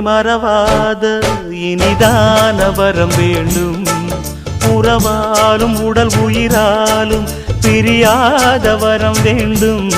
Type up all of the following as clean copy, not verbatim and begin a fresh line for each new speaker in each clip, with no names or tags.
மறவாத இனிதான வரம் வேண்டும். உறவாலும் உடல் உயிராலும் பிரியாத வரம் வேண்டும்.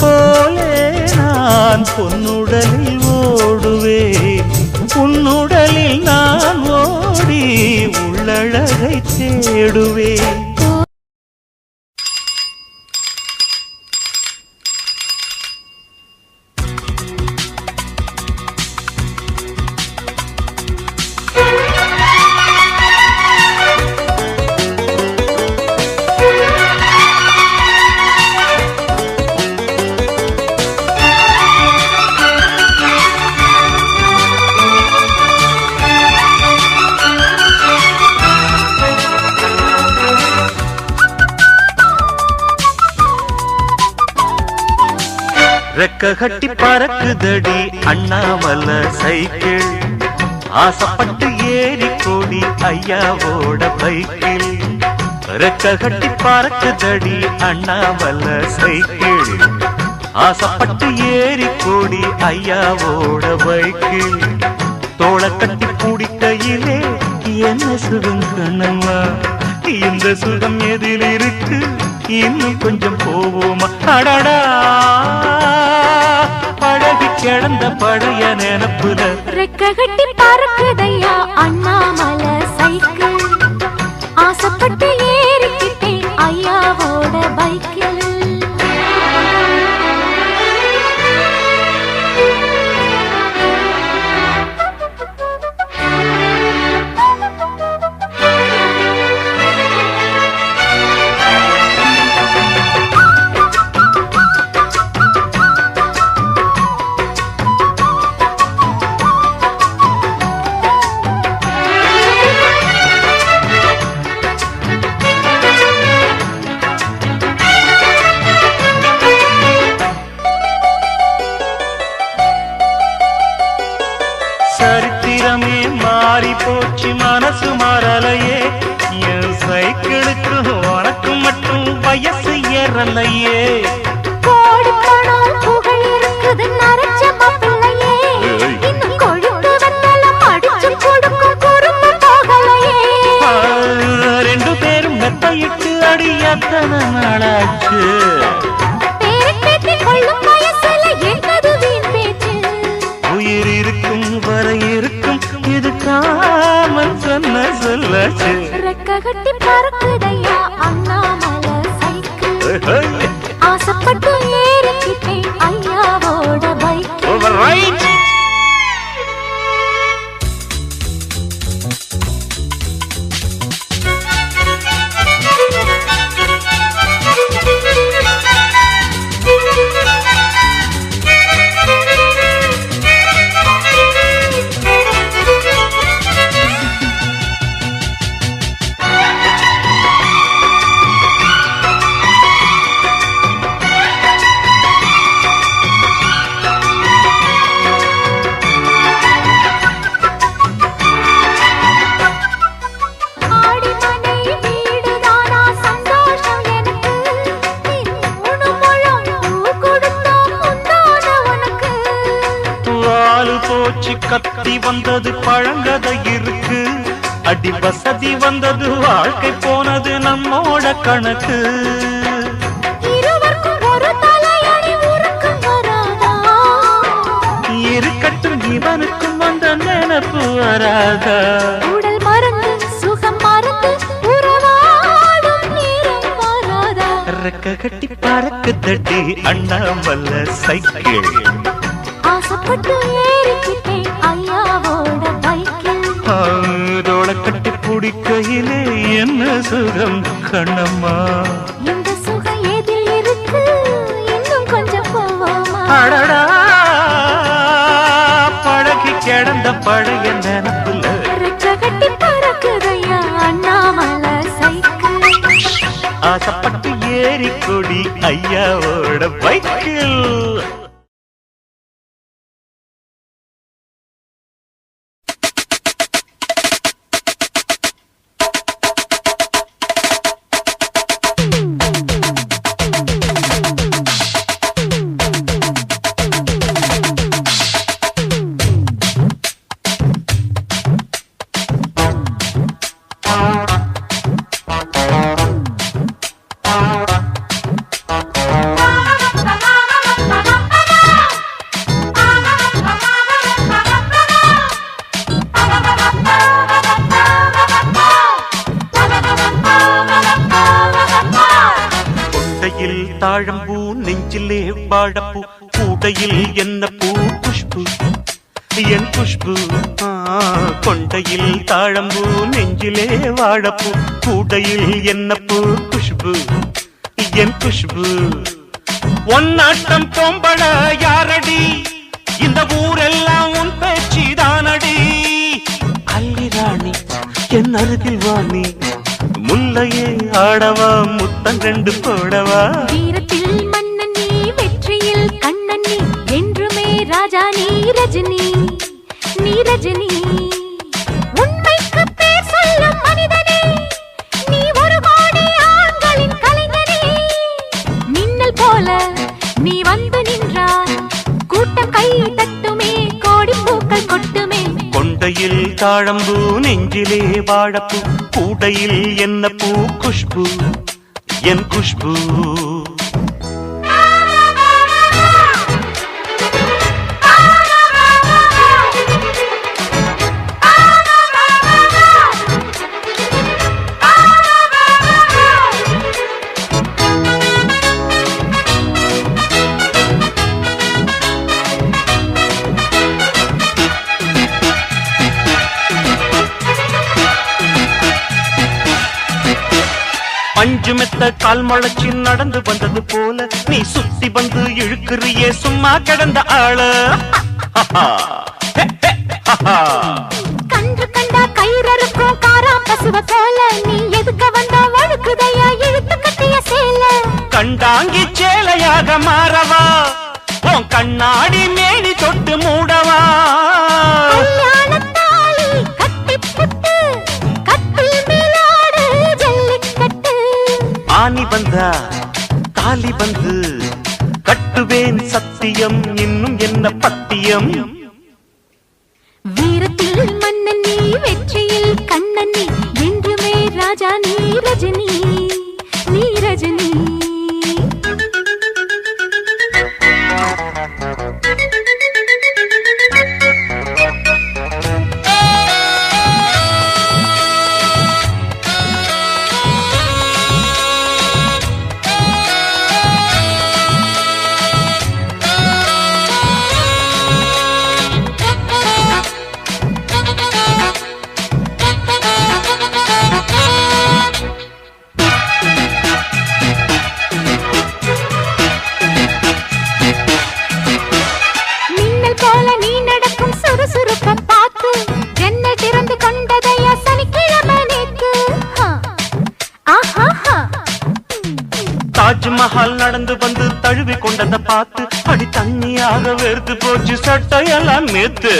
போலே நான் பொன்னுடலில் ஓடுவேன். உன்னுடலில் நான் ஓடி உள்ளழகை தேடுவேன். ரெக்க கட்டி பறக்குதடி அண்ணாமலை சைக்கிள். ஆசைப்பட்டு ஏறி கோடி ஐயாவோட பைக்கில். ரெக்க கட்டி பறக்குதடி அண்ணாமலை சைக்கிள். ஆசைப்பட்டு ஏறி கோடி ஐயாவோட பைக்கில். தோளை கட்டி பிடிக்கையிலே என்ன சுகம் கண்ணம்மா, இந்த சுகம் எதில் இருக்கு, இன்னும் கொஞ்சம் போவோமா? அடடா பழகி கிடந்த பழைய நினப்புல
ரெக்க கட்டி பறக்குதையா அண்ணாமலை சைக்கிள். ஆசைப்பட்டு ஏறிக்கிட்டேன் ஐயாவோட பைக்கில்.
சரித்திரமே மாறி போச்சு மனசு மாறலையே. என் சைக்கிளுக்கு உனக்கு மட்டும் வயசு ஏறலையே.
கோடி பணம் புகழ் இருக்குது நரைச்ச மாப்பிள்ளையே. இன்னும் கொழுந்து வெத்தலம் அடிச்சு கொடுக்கும் குறும்பு போகலையே.
ரெண்டு பேரும் மெத்தையிட்டு அடி எத்தனை நாளாச்சு. உயிர் இருக்கும் வரை இருக்கும் இது காமன் சொன்ன சொல்லாச்சு.
ரெக்க கட்டி பறக்குதையா அண்ணாமலை சைக்கிள். ஆசைப்பட்டு ஏறிக்கிட்டேன் ஐயாவோட பைக்கில்.
போச்சு கத்தி வந்தது பழங்கதை இருக்கு. அடி வசதி வந்தது வாழ்க்கை போனது நம்மோட கணக்கு. இருக்கட்டும் இவனுக்கும் வந்த நினைப்பு வராதா.
உடல் மறந்து சுகம் மறந்து உறவாடும் நேரம் வராதா.
ரெக்க கட்டி பறக்குதடி அண்ணாமலை சைக்கிள்.
ஆசைப்பட்டு ஏறிக்கிட்டேன் ஐயாவோட பைக்கில்.
தோளை கட்டி குடிக்கையிலே என்ன சுகம் கண்ணம்மா.
இந்த சுகம் ஏதில் இருக்கு இன்னும் கொஞ்சம் போவோமா.
அடடா பழகி கிடந்த பழைய நினப்புல
ரெக்க கட்டி பறக்குதையா அண்ணாமலை சைக்கிள்.
ஆசைப்பட்டு ஏறி கொடி ஐயாவோட பைக்கில். தாழம்பூ நெஞ்சிலே வாழப்பூ கூடையில் என்ன பூ குஷ்பு என் குஷ்பு. கொண்டையில் தாழம்பூ நெஞ்சிலே வாழப்பூ கூடையில் என்ன பூ குஷ்பு என் குஷ்பு. ஒன்னாட்டம் பொம்பள யாரடி இந்த ஊரெல்லாம் உன் பேச்சிதானடி. அல்லிராணி என் அருகில் வாணி முல்லையே ஆடவா முத்தம் ரெண்டு போடவா.
வீரத்தில் மன்னன் நீ வெற்றியில் கண்ணன் நீ என்றுமே ராஜா நீ ரஜினி நீ ரஜினி. உண்மைக்கு பேர் சொல்லும் மனிதனே நீ ஒரு கோடி ஆண்களின் கலைஞனே. மின்னல் போல நீ வந்து நின்றாய் கூட்டம் கை தட்டுமே கோடி பூக்கள் கொட்டுமே.
கொண்டையில் தாழம்பூ நெஞ்சிலே வாழப்பூ கூடையில் என்ன பூ குஷ்பு என் குஷ்பு. பஞ்சு மெத்த கால் முளைச்சி நடந்து வந்தது போல நீ சுத்தி வந்து இழுக்கிறியே சும்மா கிடந்த ஆள.
கன்று கண்டா கயிறறுக்கும் காரா பசுவ போல நீ எதுக்க வந்தா வழுக்குதையா இழுத்து கட்டிய சேல.
கண்டாங்கி சேலையாக மாறவா உன் கண்ணாடி மேனி தொட்டு மூடவா. ஆனி வந்தா தாலி வந்து கட்டுவேன் சத்தியம் இன்னும் என்ன பத்தியம்.
வீரத்தில் மன்னன் நீ வெற்றியில் கண்ணன் நீ என்றுமே ராஜா நீ ரஜினி நீ ரஜினி.
தாஜ்மஹால் நடந்து வந்து தழுவி கொண்டத பார்த்து அடி தண்ணியாக வெறுத்து போச்சு சட்டையெல்லாம் நேத்து.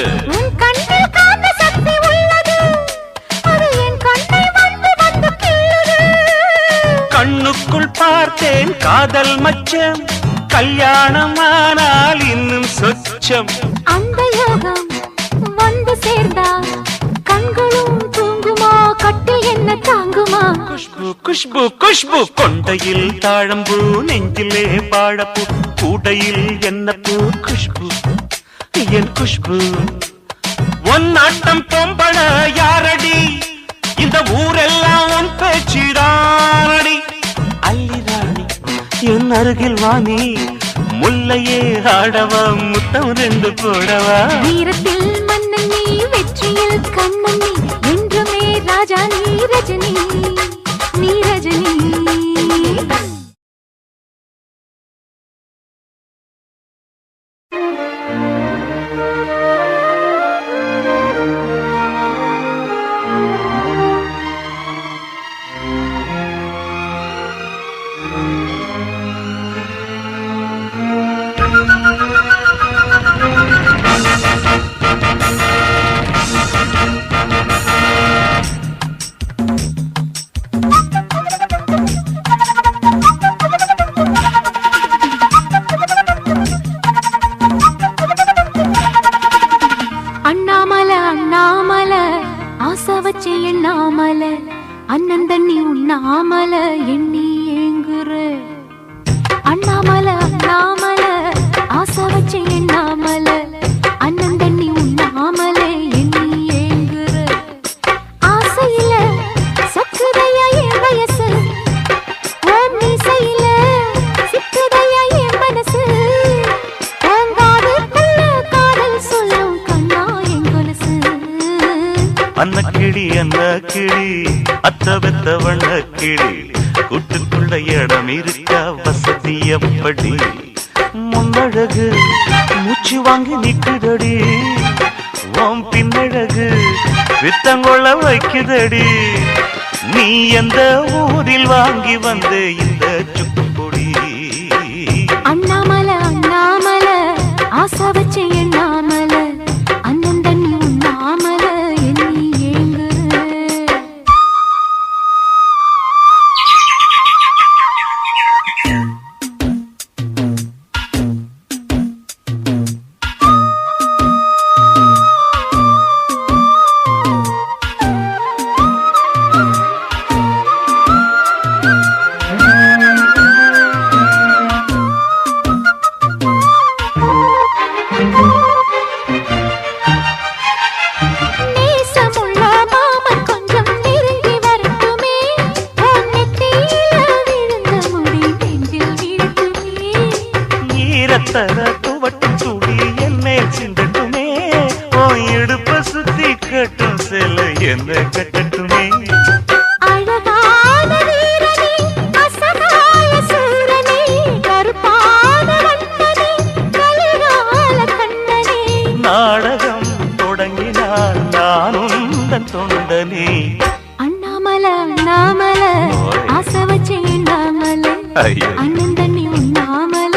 கண்ணுக்குள் பார்த்தேன் காதல் மச்சம் கல்யாணமானால் இன்னும் சொச்சம்.
அந்த யோகம் வந்து சேர்ந்தா கண்களும் தூங்குமா கட்டில் என்ன தாங்குமா.
குஷ்பு குஷ்பு குஷ்பு கொண்டையில் தாழம்பூ நெஞ்சிலே வாழப்பூ கூடையில் என்ன பூ குஷ்பு என் குஷ்பு. ஒன்னாட்டம் பொம்பள யாரடி இந்த ஊரெல்லாம் உன் பேச்சிடானடி. அல்லிராணி என் அருகில் வாணி முல்லையே ஆடவா முத்தம் ரெண்டு போடவா.
வீரத்தில் மன்னன் நீ வெற்றியில் கண்ணன் நீ என்றுமே ராஜா நீ ரஜினி நீ ரஜினி வச்சு எண்ணாமல அண்ணன் தண்ணி உண்ணாமல எண்ணி ஏங்குற அண்ணாமல அண்ணாமல ஆசை வச்சு எண்ணாமல அண்ணன் தண்ணி உண்ணாமல எண்ணி ஏங்குற ஆசையில சக்குதையா என் வயசு ஓம் மீசையில சிக்குதையா என் மனசு காதல் சொல்லும் கண்ணா என் கொலுசு
அன்ன கிளி அத்த பெத்த வண்ண கிளி கூட்டுக்குள்ள இடம் இருக்கா வசதி எப்படி முன்னழகு மூச்சு வாங்கி நிக்குதடி ஓம் பின்னழகு வித்தங்கொள்ள வைக்குதடி நீ எந்த ஊரில் வாங்கி வந்த இந்த சுக்குப்பொடி
அண்ணாமல அண்ணாமல ஆசை வச்சு எண்ணாமல அண்ணன் தண்ணி உண்ணாமல எண்ணி ஏங்குற
துவட்டு சூடி என்னை சிந்தட்டுமே ஓ இடுப்ப சுத்தி கட்டும் செல்ல என்ன கட்டட்டுமே
அழகான வீரனே அசகாய சூரனே கருப்பான வண்ணனே கலிகால கண்ணனே
நாடகம் தொடங்கினார் நானும் தன் தொண்டனே
அண்ணாமல அண்ணாமல ஆசை வச்சு எண்ணாமல அண்ணன் தண்ணி உண்ணாமல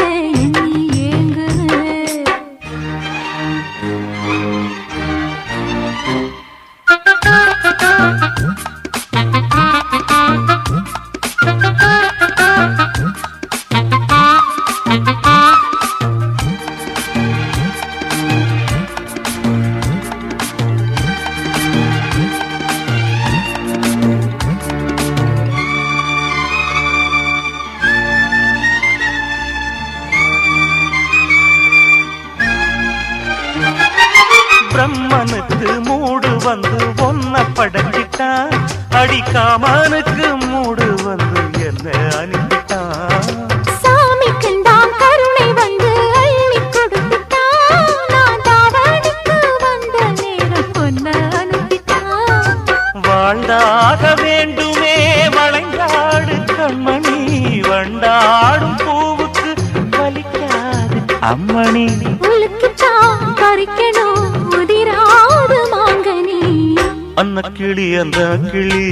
பிரம்மனுக்கு மூடு வந்து ஒன்ன படைச்சிட்டான் அடிக்காமனுக்கு மூடு வந்து என்ன அனுப்பிட்டான்
சாமிக்கு தான் கருணை வந்து அள்ளி கொடுத்துட்டான் நான் தாவணிக்கு வந்த நேரம் பொன்ன அனுப்பிட்டான்
வாழ்ந்தாக வேண்டுமே வளைந்தாடு கண்மணி வண்டாடும் பூவுக்கு வலிக்காது அம்மணி
உலுக்குத்தான் பறிக்கணும் உதிராது மாங்கனி
அன்ன கிளி அந்த கிளி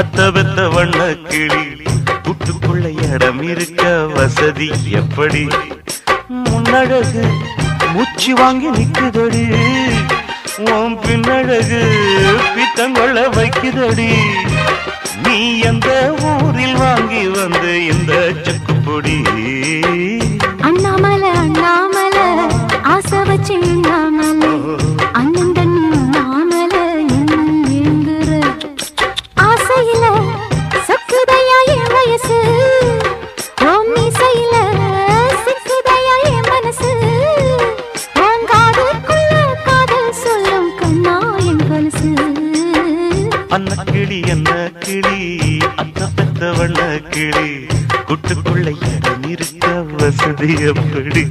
அத்த பெத்த வண்ண கிளி கூட்டுக்குள்ள இடம் இருக்க வசதி எப்படி முன்னழகு மூச்சு வாங்கி நிக்குதடி உன் பின்னழகு பித்தங்கொள்ள வைக்குதடி நீ எந்த ஊரில் வாங்கி வந்து இந்த சக்குப்பொடி
அண்ணாமல அண்ணாமல ஆசை வச்சு எண்ணாமல அண்ணன் தண்ணி உண்ணாமல ஏங்குற ஆசையில சக்குதையா என் வயசு ஓம் மீசையில சிக்குதையா என் மனசு உன் காதுக்குள்ள காதல் சொல்லும் கண்ணா என் கொலுசு
அன்ன கிளி என்ன கிளி அத்த பெத்த வண்ண கிளி கூட்டுக்குள்ள இடம் இருக்க வசதி எப்படி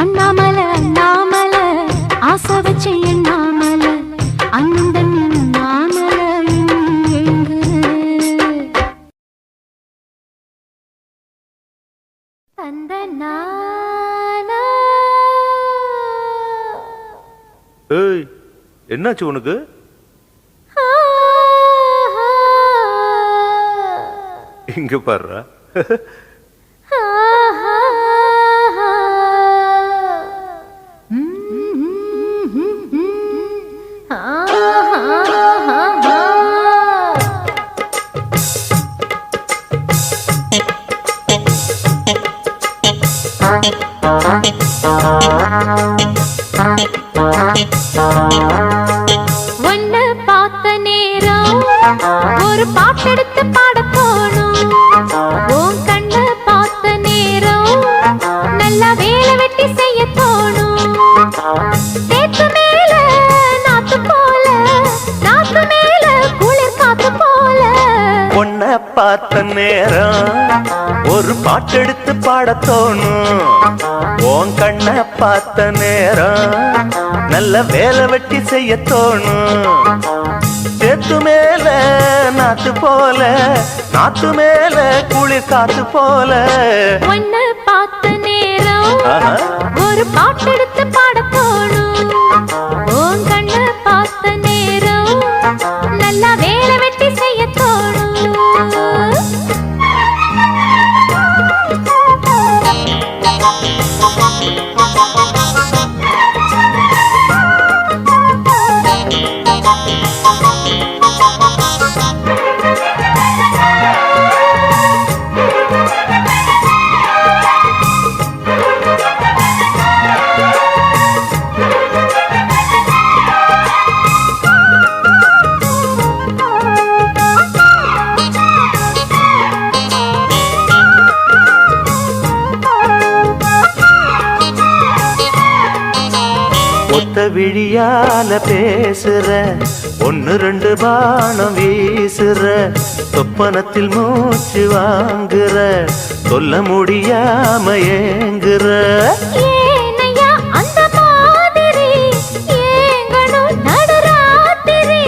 அண்ணாமல அண்ணாமல ஆசை வச்சு எண்ணாமல அண்ணன் தண்ணி உண்ணாமல அந்த நானா
ஏய் என்னாச்சு உனக்கு? இங்க பாருடா.
ஒன்ன பார்த்த நேரம் ஒரு பாட்டெடுத்து பாட தோணும். உன் கண்ண பார்த்த நேரம் நல்லா வேலை வெட்டி செய்ய தோணும். நேத்து மேல நாத்து போல, நாத்து மேல குளிர் காத்து போல.
உன்னை பார்த்த நேரம் ஒரு பாட்டெடுத்து பாட தோணும். உன் கண்ணை பார்த்த நேரம் நல்ல வேலை வெட்டி செய்ய தோணும். சேத்து மேல நாத்து போல, நாத்து மேல குளிர் காத்து போல.
ஒன்ன பார்த்த நேரம் ஒரு பாட்டெடுத்து பாட தோணும். உன் கண்ண பார்த்த நேரம் நல்லா வேலை வெட்டி செய்ய தோணும்.
ஒத்த விழியால பேசுற, ஒன்னு ரெண்டு பானம் வீசுற, சொப்பனத்தில் மூச்சு வாங்குற, சொல்ல முடியாம ஏங்குற.
ஏனையா அந்த மாதிரி ஏங்கணும் நடுராத்திரி.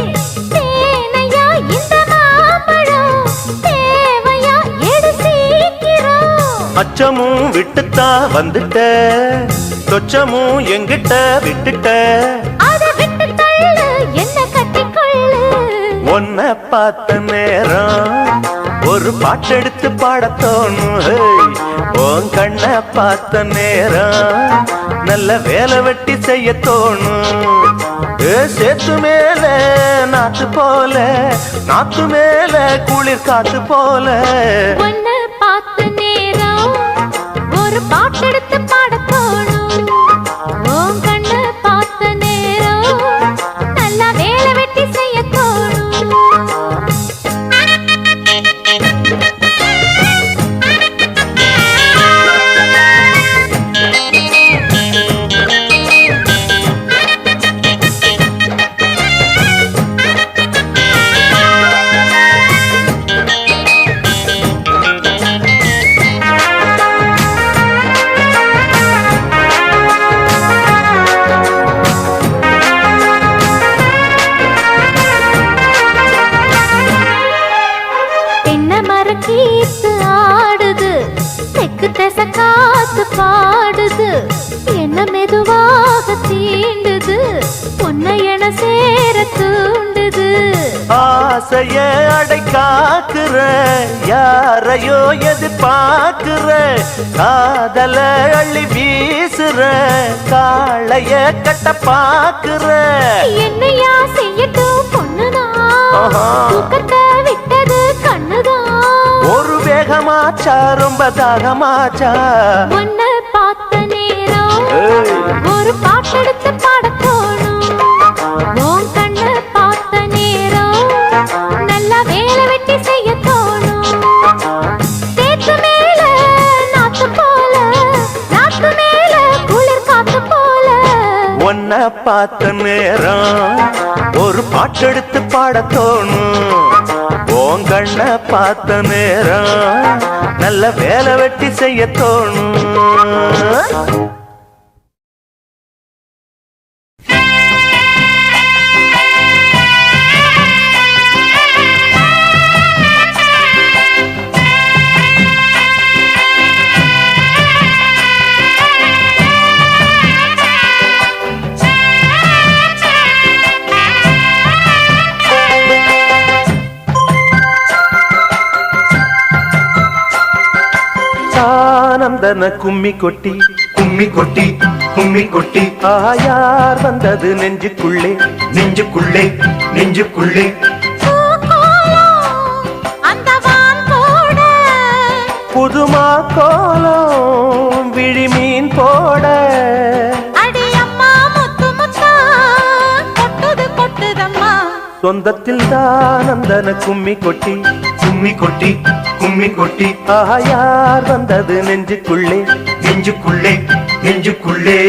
தேனையா இந்த மாம்பழம் தேவையா எடு சீக்கிரம்.
அச்சமும் விட்டுத்தான் வந்துட்ட, சொச்சமும் எங்கிட்ட விட்டுட்ட.
அதை விட்டு தள்ளு என்ன கட்டிக்கொள்ளு.
உன்னை பார்த்த நேரம் ஒரு பாட்டெடுத்து பாட தோணும். உன் கண்ணை பார்த்த நேரம் நல்ல வேலை வெட்டி செய்ய தோணும். சேத்து மேல நாத்து போல, நாத்து மேல குளிர் காத்து போல.
ஒன்ன பார்த்த நேரம் ஒரு பாட்டெடுத்து பாட தோணும். உன் கண்ண பார்த்த நேரம் நல்லா வேலை வெட்டி செய்ய தோணும். கீத்து ஆடுது, தெக்கு தச காத்து பாடுது, என்ன மெதுவாக தீண்டுது, உன்னை என சேர தூண்டுது.
ஆசைய அடை காக்குற, யாரையோ எதிர்பார்க்குற, காதல அள்ளி வீசுற, காளைய கட்ட பாக்குற.
என்னையா செய்யட்டும் பொண்ணுதான், தூக்கத்தை விட்டது கண்ணுதான்.
ஒரு வேகமாச்சா ரொம்ப தாகமாச்சா.
உன்னை பார்த்த நேரம் ஒரு பாட்டெடுத்து பாட தோணும். உன் கண்ணை பார்த்த நேரம் நல்லா வேலை வெட்டி செய்ய தோணும். சேத்து மேல நாத்து போல, நாத்து மேல குளிர் காத்து போல.
உன்னை பார்த்த நேரம் ஒரு பாட்டெடுத்து பாட தோணும். உன் கண்ணை பார்த்த நேரம் நல்ல வேலை வெட்டி செய்ய தோணும். தானந்தன கும்மி கொட்டி
கும்மி கொட்டி கும்மி கொட்டி
யார் வந்தது நெஞ்சுக்குள்ளே
நெஞ்சுக்குள்ளே நெஞ்சுக்குள்ளே
புதுமா கோலம் விழிமீன் போட சொந்தத்தில் தானந்தன கும்மி கொட்டி
கும்மி கொட்டி கும்மி கொட்டி
யார் வந்தது நெஞ்சுக்குள்ளே
நெஞ்சுக்குள்ளே நெஞ்சுக்குள்ளே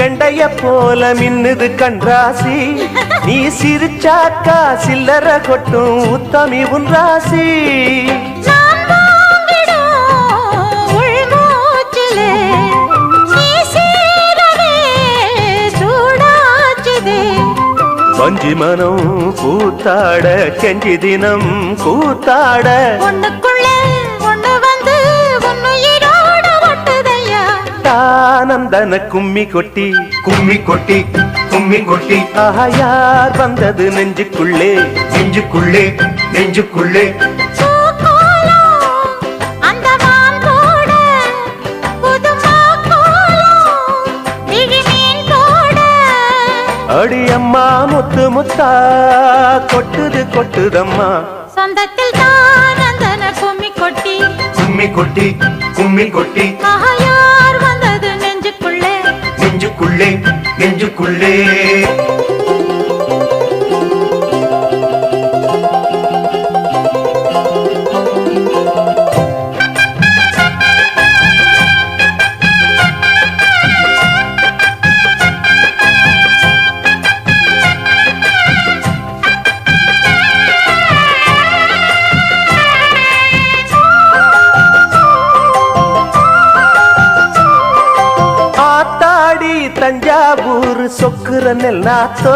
கண்டைய போல மின்னுது கண்ராசி நீ சிரிச்சாக்கா சில்லற கொட்டும் உத்தமி உன் ராசி வஞ்சி மனம் கூத்தாட கெஞ்சி தினம் கூத்தாட
ஒண்ணுக்குள்ளே ஒண்ணு வந்து
தானந்தன கும்மி கொட்டி
கும்மி கொட்டி கும்மி கொட்டி
யார் வந்தது நெஞ்சுக்குள்ளே
நெஞ்சுக்குள்ளே நெஞ்சுக்குள்ளே
அடியம்மா முத்து முத்தா கொட்டுது கொட்டுதம்மா
சொந்தத்தில் தானந்தன கும்மி கொட்டி
கும்மி கொட்டி கும்மி கொட்டி
யார் வந்தது நெஞ்சுக்குள்ளே
நெஞ்சுக்குள்ளே நெஞ்சுக்குள்ளே
தஞ்சாவூர் சொக்குற நெல்லாத்தோ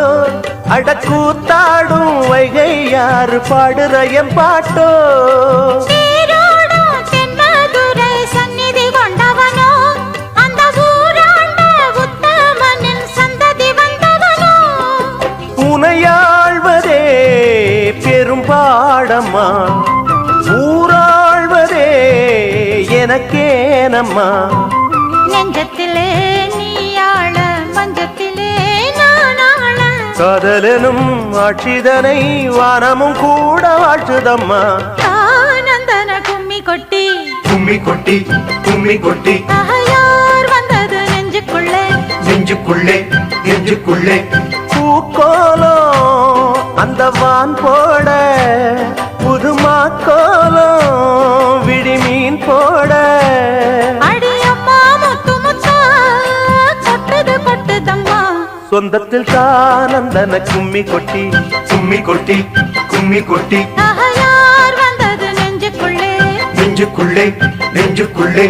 அடக்கூத்தாடும் வைகை யாரு பாடுற என் பாட்டோ
சந்நிதி கொண்டவனோ அந்த ஊராண்ட உத்தமனின் சந்ததி வந்தவனோ
உனையாழ்வதே பெரும் பாடம்மா ஊராழ்வதே எனக்கேனம்மா
நெஞ்சத்திலே நீயாள மஞ்சத்திலே நானாள
காதலனும் ஆட்சிதனை வானமும் கூட வாழ்த்துதம்மா
தானந்தன கும்மி கொட்டி
கும்மி கொட்டி கும்மி கொட்டி
யார் வந்தது நெஞ்சுக்குள்ளே
நெஞ்சுக்குள்ளே நெஞ்சுக்குள்ளே
பூக்கோலம் அந்த வான் போட புதுமா கோலம் விழிமீன் போட சொந்தத்தில் தானந்தன கும்மி கொட்டி
கும்மி கொட்டி கும்மி கொட்டி
யார் வந்தது நெஞ்சுக்குள்ளே
நெஞ்சுக்குள்ளே நெஞ்சுக்குள்ளே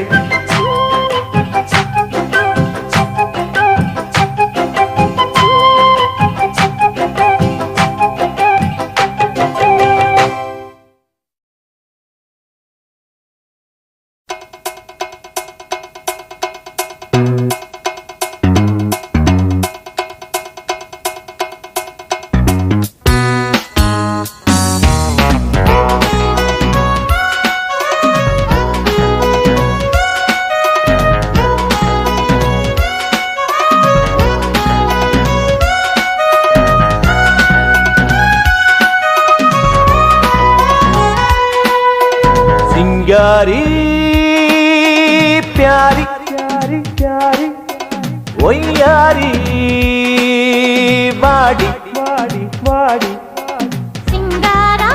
सिंगारी प्यारी प्यारी प्यारी ओयारी वाड़ी वाड़ी वाड़ी
सिंगारा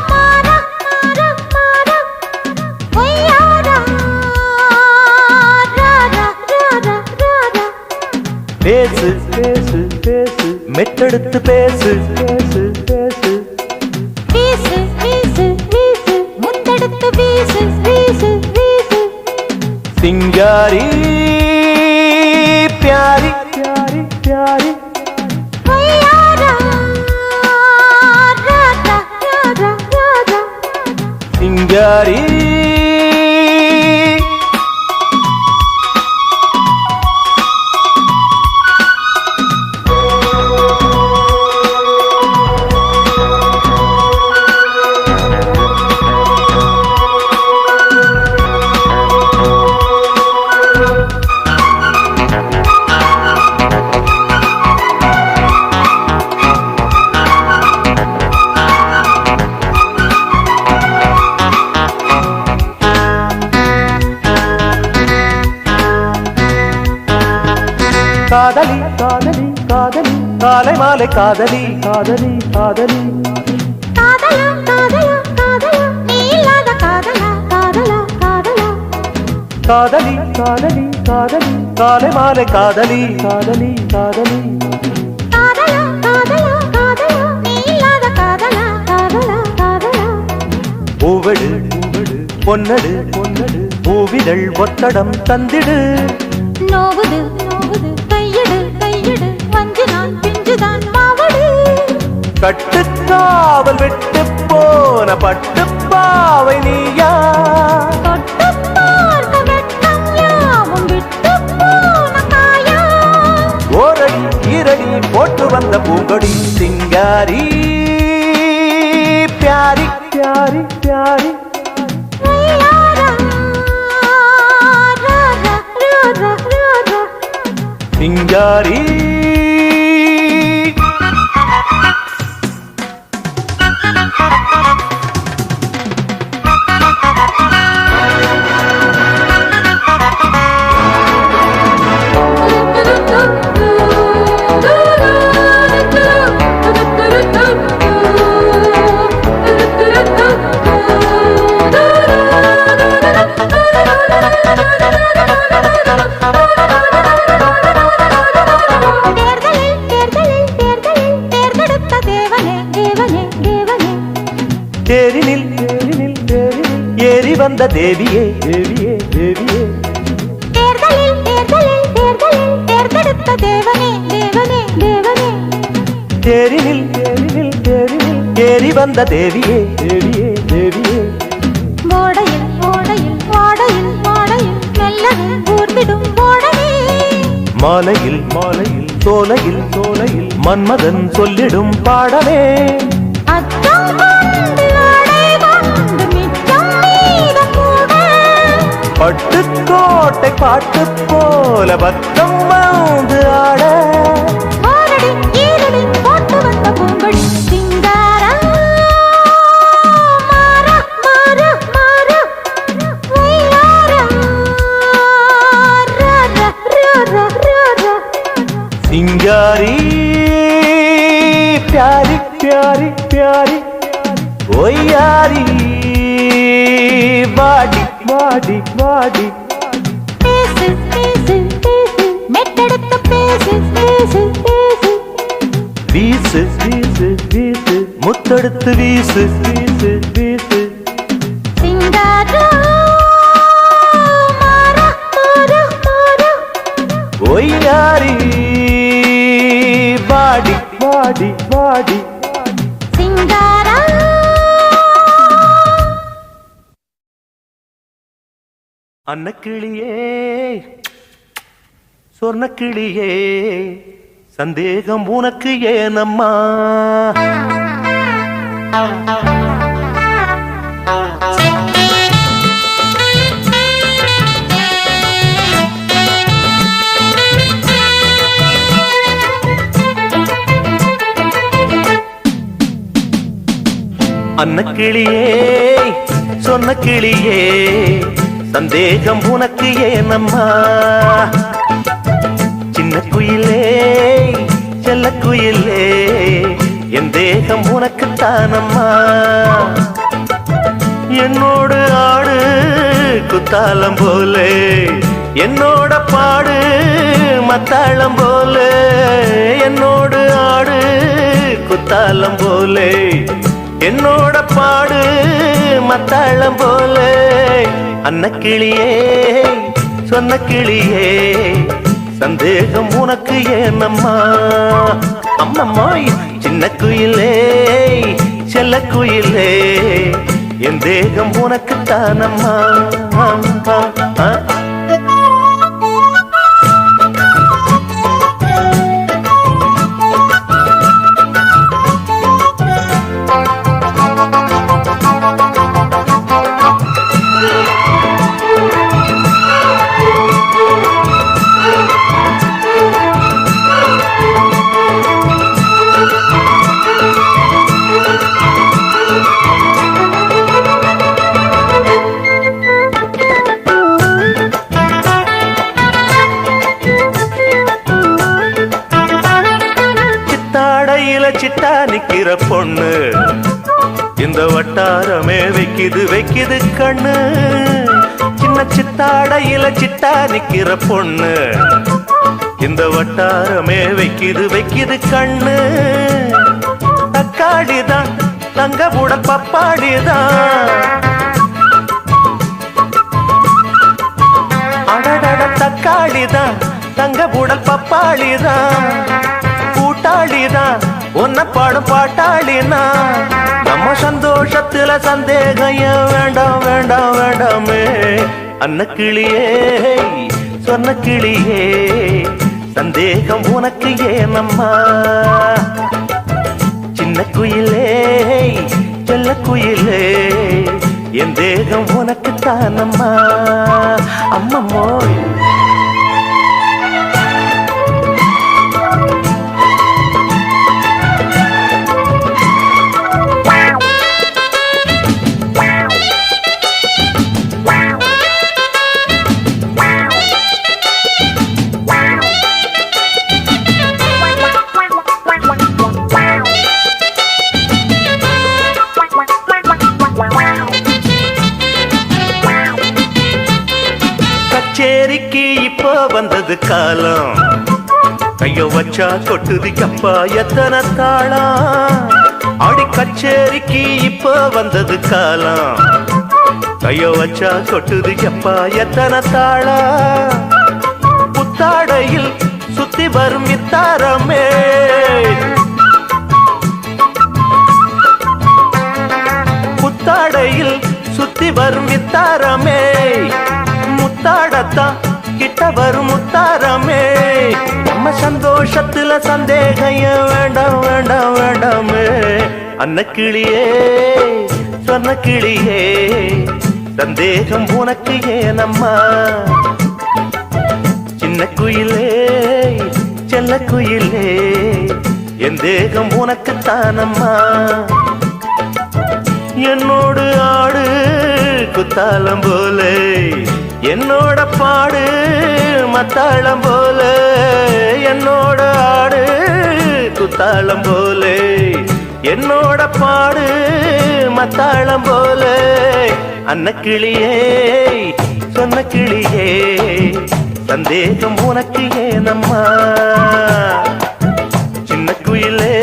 मारा मारा मारा ओयारा
மெட்டெடுத்து பேசு பேசு பேசு
வீசு வீசு வீசு முத்தெடுத்து வீசு வீசு வீசு
சிங்காரி प्यारी प्यारी प्यारी
ஒய்யாரா ராரா ராரா ராரா
சிங்காரி காதலி காதலி காதலி காலை மாலை காதலி காதலி காதலி
காதலா காதலா காதலா நீ இல்லாத காதலா காதலா காதலா
காதலி காதலி காதலி காலை மாலை காதலி காதலி காதலி
காதலா காதலா காதலா நீ இல்லாத காதலா காதலா காதலா
பூவெடு பூவெடு பொன்னடு பொன்னடு பூவிதழ் ஒத்தடம் தந்திடு
நோவுது நோவுது கையெடு கையெடு வஞ்சினான் பிஞ்சுதான் மாவடு
கட்டுக்காவல் விட்டு போன பட்டுப்பாவை நீயா
தொட்டு பார்க்க வெட்கம் யாவும் விட்டு போன காயா
ஓரடி ஈரடி போட்டு வந்த பூங்கொடி சிங்காரி प्यारी प्यारी प्यारी
ஒய்யாரா ராரா ராரா ராரா
சிங்காரி
தேர்தலில் தேர்தலில் தேர்தலில் தேர்ந்தெடுத்த தேவனே தேவனே தேவனே
தேரினில் தேரினில் தேரினில் ஏறி வந்த தேவியே தேவியே தேவியே
தேர்தலில் தேர்தலில் தேர்தலில் தேர்ந்தெடுத்த தேவனே தேவனே தேவனே
தேரினில் தேரினில் தேரினில் ஏறி வந்த தேவியே தேவியே தேவியே
ஓடையில் ஓடையில் வாடையில் வாடையில் மெல்லவே ஊர்விடும் ஓடவே
மாலையில் மாலையில் சோலையில் சோலையில் மன்மதன் சொல்லிடும் பாடமே
அச்சம் கொண்டு ஆடை கொண்டு மிச்சம் மீதம் கூட
பட்டுக்கோட்டை பாட்டு போல பத்தம் வந்து ஆட
ஓரடி ஈரடி போட்டு வந்த பூங்கொடி சிங்காரா மாறா மாறா மாறா ஒய்யாரா ராரா ராரா ராரா
சிங்காரி प्यारी प्यारी प्यारी ஒய்யாரி வாடி வாடி வாடி
பேசு பேசு பேசு மெட்டெடுத்து பேசு பேசு பேசு
வீசு வீசு வீசு முத்தெடுத்து வீசு வீசு வீசு
சிங்காரா மாறா மாறா மாறா
ஒய்யாரி வாடி வாடி வாடி
சிங்காரா
அன்னக்கிளியே சொர்ணக்கிளியே சந்தேகம் உனக்கு ஏனம்மா அன்னக்கிளியே சொன்ன கிளியே சந்தேகம் உனக்கு ஏனம்மா சின்ன குயிலே செல்ல குயிலே என் தேகம் உனக்கு தானம்மா என்னோடு ஆடு குத்தாலம் போலே என்னோட பாடு மத்தாளம் போலே என்னோடு ஆடு குத்தாலம் போலே என்னோட பாடு மத்தாளம் போலே அன்னக்கிளியே சொன்ன கிளியே சந்தேகம் உனக்கு ஏனம்மா அம்மம்மாய் சின்ன குயிலே செல்ல குயிலே என் தேகம் உனக்கு தானம்மா சிட்டா நிக்கிற பொண்ணு இந்த வட்டாரமே வைக்குது கண்ணு சின்ன சித்தாடையில சிட்டா நிக்கிற பொண்ணு இந்த வட்டாரமே வைக்குது கண்ணு தக்காளிதான் தங்க புட பப்பாடிதான் அடடட தக்காளிதான் தங்க புடல் பப்பாளிதான் கூட்டாளிதான் உன்ன பாடும் பாட்டாளினா நம்ம சந்தோஷத்துல சந்தேகம் வேண்டாம் வேண்டாம் வேண்டாமே அன்னக்கிளியே சொன்ன கிளியே சந்தேகம் உனக்கு ஏனம்மா சின்ன குயிலே செல்ல குயிலே என் தேகம் உனக்கு தானம்மா அம்மம்மோய் கச்சேரிக்கு இப்போ வந்தது காலம் கைய வச்சா கொட்டுது அப்பா எத்தனை தாளம் ஆடி கச்சேரிக்கு இப்போ வந்தது காலம் கைய வச்சா கொட்டுது அப்பா எத்தனை தாளம் புத்தாடையில் சுத்தி வரும் இத்தாரமே புத்தாடையில் சுத்தி வரும் இத்தாரமே முத்தாடத்தான் கிட்ட வரும் முத்தாரமே நம்ம சந்தோஷத்துல சந்தேகம் வேண்டாம் வேண்டாம் வேண்டாமே அன்னக்கிளியே சொன்ன கிளியே சந்தேகம் உனக்கு ஏனம்மா சின்ன குயிலே செல்ல குயிலே என் தேகம் உனக்கு தானம்மா என்னோடு ஆடு குத்தாலம் போலே என்னோட பாடு மத்தாளம் போலே என்னோட ஆடு குத்தாலம் போலே என்னோட பாடு மத்தாளம் போலே அன்னக்கிளியே சொன்ன கிளியே சந்தேகம் உனக்கு ஏனம்மா சின்ன குயிலே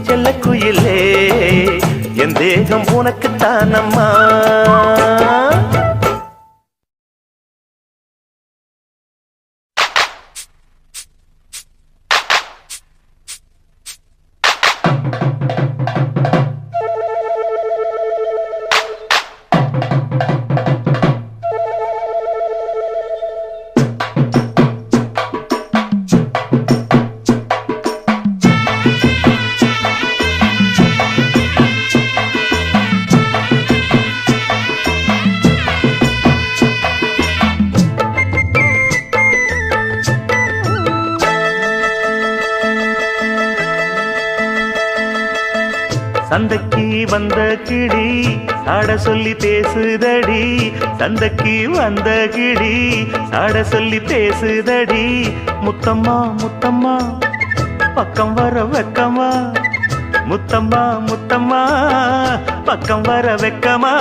செல்ல குயிலே என் தேகம் உனக்கு தானம்மா சந்தைக்கு வந்த கிளி சாட சொல்லி பேசுதடி சந்தைக்கு வந்த கிளி சாட சொல்லி பேசுதடி முத்தம்மா முத்தம்மா பக்கம் வர வெக்கமா முத்தம்மா முத்தம்மா பக்கம் வர வெக்கமா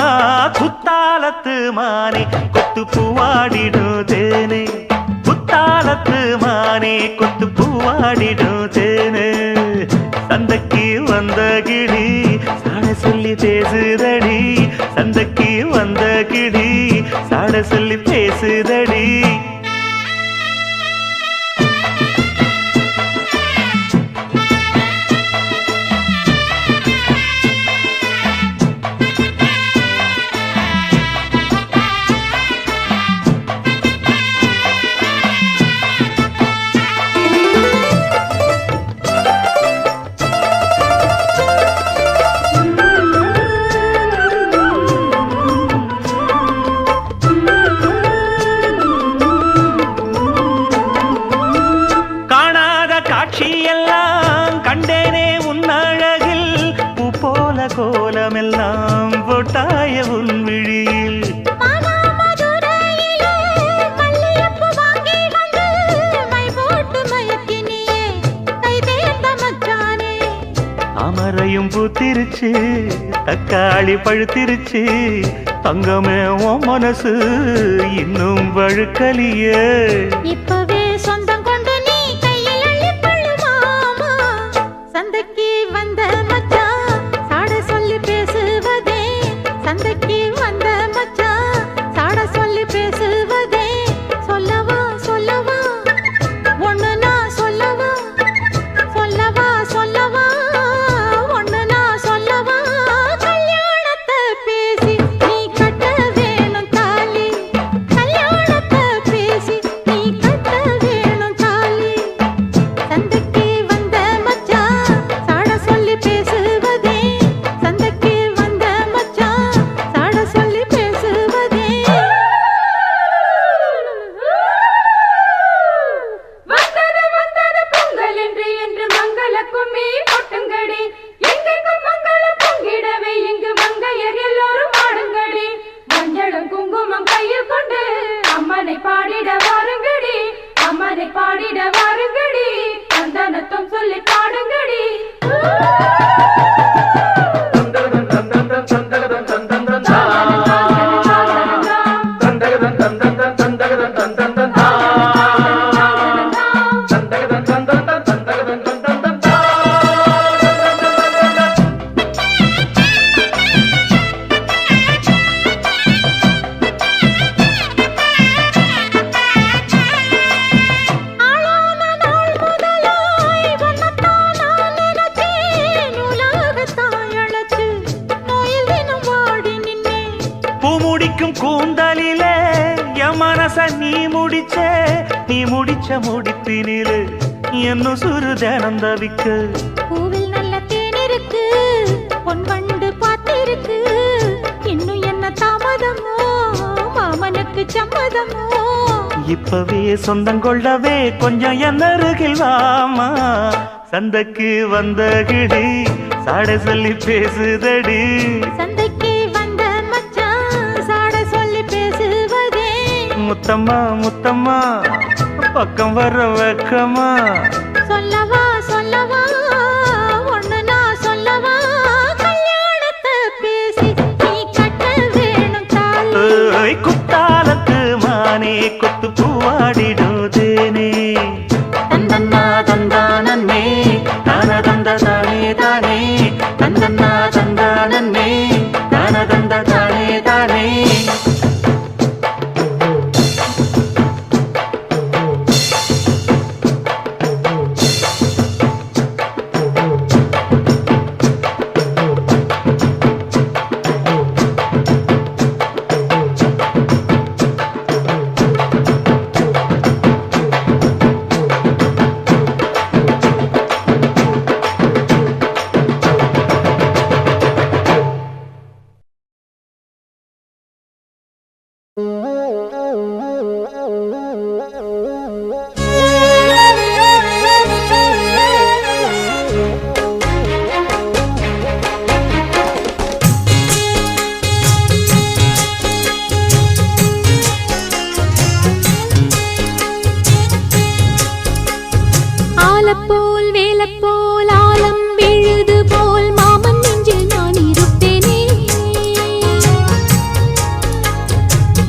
குத்தாலத்து மானே கொத்து பூவாடிடும் தேனே குத்தாலத்து மானே கொத்து பூவாடிடும் தேனே
சந்தைக்கு வந்த கிளி சாட சொல்லி பேசுதடி சந்தைக்கு வந்த கிளி சாட சொல்லி பேசுதடி கண்டேனே உன்னழகில் பூ போல கோலமெல்லாம் போட்டாய உன் விழியில் அமரையும் பூத்திருச்சு தக்காளி பழுத்திருச்சு தங்கமே உன் மனசு இன்னும் வழுக்கலியே
இப்பவே சொந்தம் கொண்டு நீ கையில் அள்ளிப்பள்ளு மாமா சந்தைக்கு வந்த மச்சான் சாட சொல்லி பேசுவதே சந்தைக்கு வந்த மச்சான் சாட சொல்லி பேசுவதே சொல்லவா சொல்லவா ஒண்ணு நான் சொல்லவா சொல்லவா சொல்லவா ஒண்ணு நான் சொல்லவா கல்யாணத்தை பேசி நீ கட்ட வேணும் தாலி கல்யாணத்தை பேசி நீ கட்ட வேணும் தாலி சந்தைக்கு வந்த மச்சான் சாட சொல்லி பேசுவதே சந்தைக்கு வந்த மச்சான் சாட சொல்லி பேசுவதே
வந்தது வந்தது பொங்கல் என்று மங்கள கும்மி கொட்டுங்கடி எங்கெங்கும் மங்களம் பொங்கிடவே இங்கு மங்கையர் எல்லோரும் ஆடுங்கடி மஞ்சளும் குங்குமம் கையில் கொண்டு அம்மனை பாடிட வாருங்கடி அம்மனை பாடிட வாருங்கடி சந்தனத்தும் சொல்லி பாடுங்கடி
ஆளான நாள் முதலாய் வண்ணத்தான் நான் நினைச்சேன் உலகத்தாய் அழைச்சு நோயில் தினம் வாடி நின்னேன்
பூ முடிக்கும் கூந்தலிலே என் மனச நீ முடிச்ச முடிப்பினிலே என்னும் சுரு தினம் தவிக்க
பூவில் நல்ல தேன் இருக்கு பொன் வண்டு பார்த்திருக்கு இன்னும் என்ன தாமதமோ மாமனுக்கு சம்மதமோ
இப்பவே சொந்தம் கொள்ளவே கொஞ்சம் என் அருகில் வாமா சந்தைக்கு வந்த கிளி சாட சொல்லி பேசுதடி
சந்தைக்கு வந்த மச்சான் சாட சொல்லி பேசுவதே
முத்தம்மா முத்தம்மா பக்கம் வர வெக்கமா
சொல்லவா சொல்லவா ஒண்ணு நான் சொல்லவா கல்யாணத்தை பேசி நீ கட்ட வேணும் தாலி
ஏய், குத்தாலத்து மானே கொத்து பூவாடிடோதேனே தந்தன்னா தந்தானே தான தந்த தானே தானே தந்தன்னா தந்தானே தான தந்த தானே தானே
ஆலப்போல் வேலப்போல் ஆலம் விழுது போல் மாமன் நெஞ்சில் நான் இருப்பேனே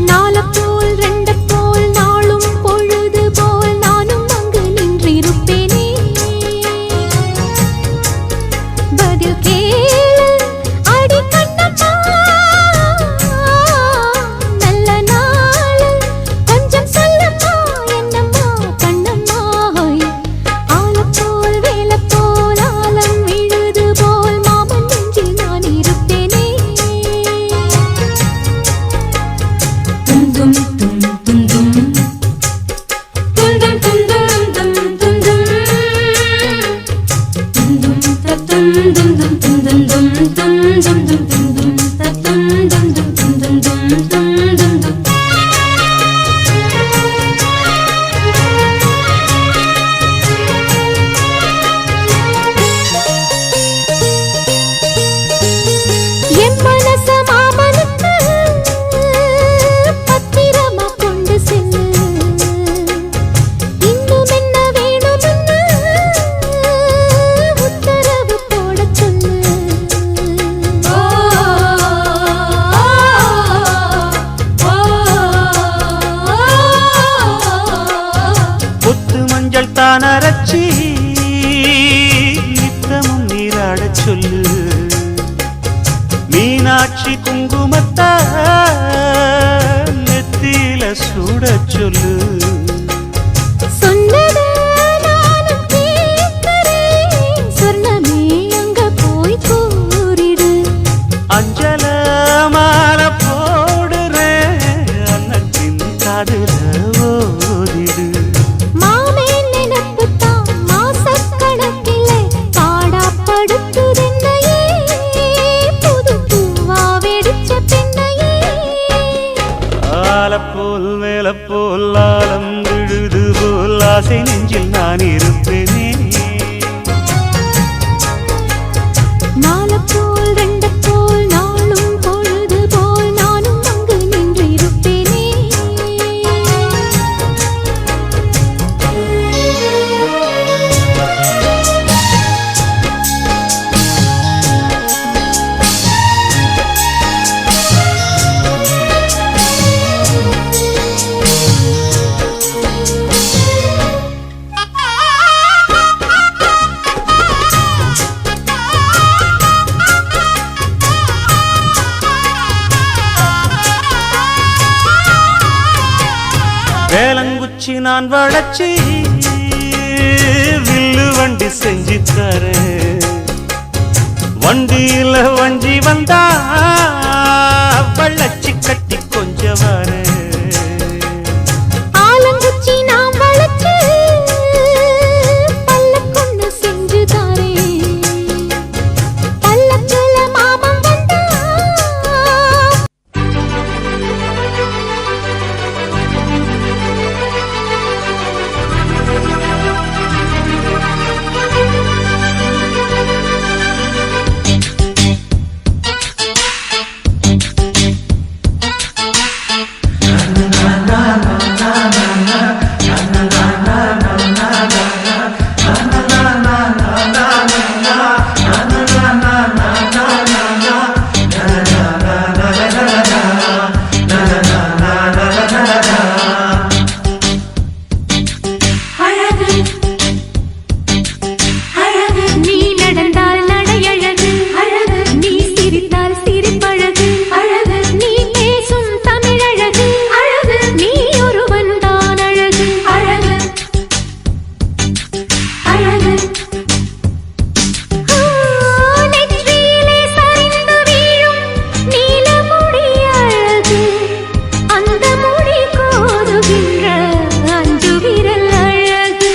நால
தான் அரைச்சி நித்தமும் நீராடச் சொல்லு. மீனாட்சி குங்குமத்தா நெத்தியில சூடச் சொல்லு.
சொன்னதை நானும் கேட்கிறேன், சொர்ணமே அங்க போய் கூறிடு.
அஞ்சல மாலை போடுறேன், அன்னத்தின் காதுல ஓதிடு.
மாமே நினைப்புத்தான் மாசக்கணக்கிலே பாடாப்படுத்துதென்னையே, புது பூவா வெடிச்ச பெண்ணையே.
ஆலப்போல் மேலப்போல் ஆலம் விழுது போல் ஆசை நெஞ்சில் நான் இருப்பேனே.
நாலப்போல் ரெண்டப்போல் நாளும் பொழுது போல் நானும் அங்கு நின்றிருப்பேனே.
வேலங்குச்சி நான் வளச்சி வில்லு வண்டி செஞ்சு தரேன். வண்டியில வஞ்சி வந்தா வள்ளச்சி கட்டி கொஞ்ச வரேன்.
ஆலங்குச்சி நாம் வளைச்சு பல்லக்கொன்னு செஞ்சு தாரேன். பல்லக்குல மாமன் வந்தா நீ நடந்தால் நடையழகு, நீ சிரித்தால் சிரிப்பழகு, நீ பேசும் தமிழழகு, நீ ஒருவன் தான் அழகு. நெற்றியிலே சரிந்து வீழும் நீலமுடி அழகு, அந்த முடி கோதுகின்ற அஞ்சு விரல் அழகு.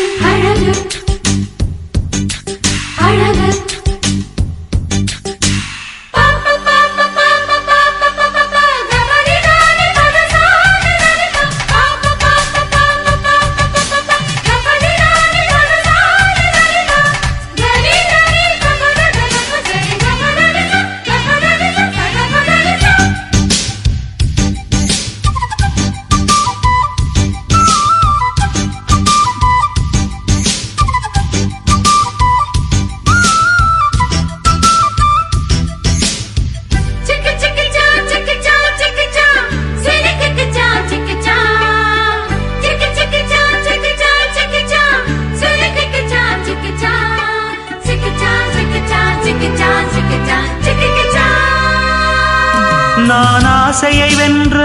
நான் ஆசையை வென்ற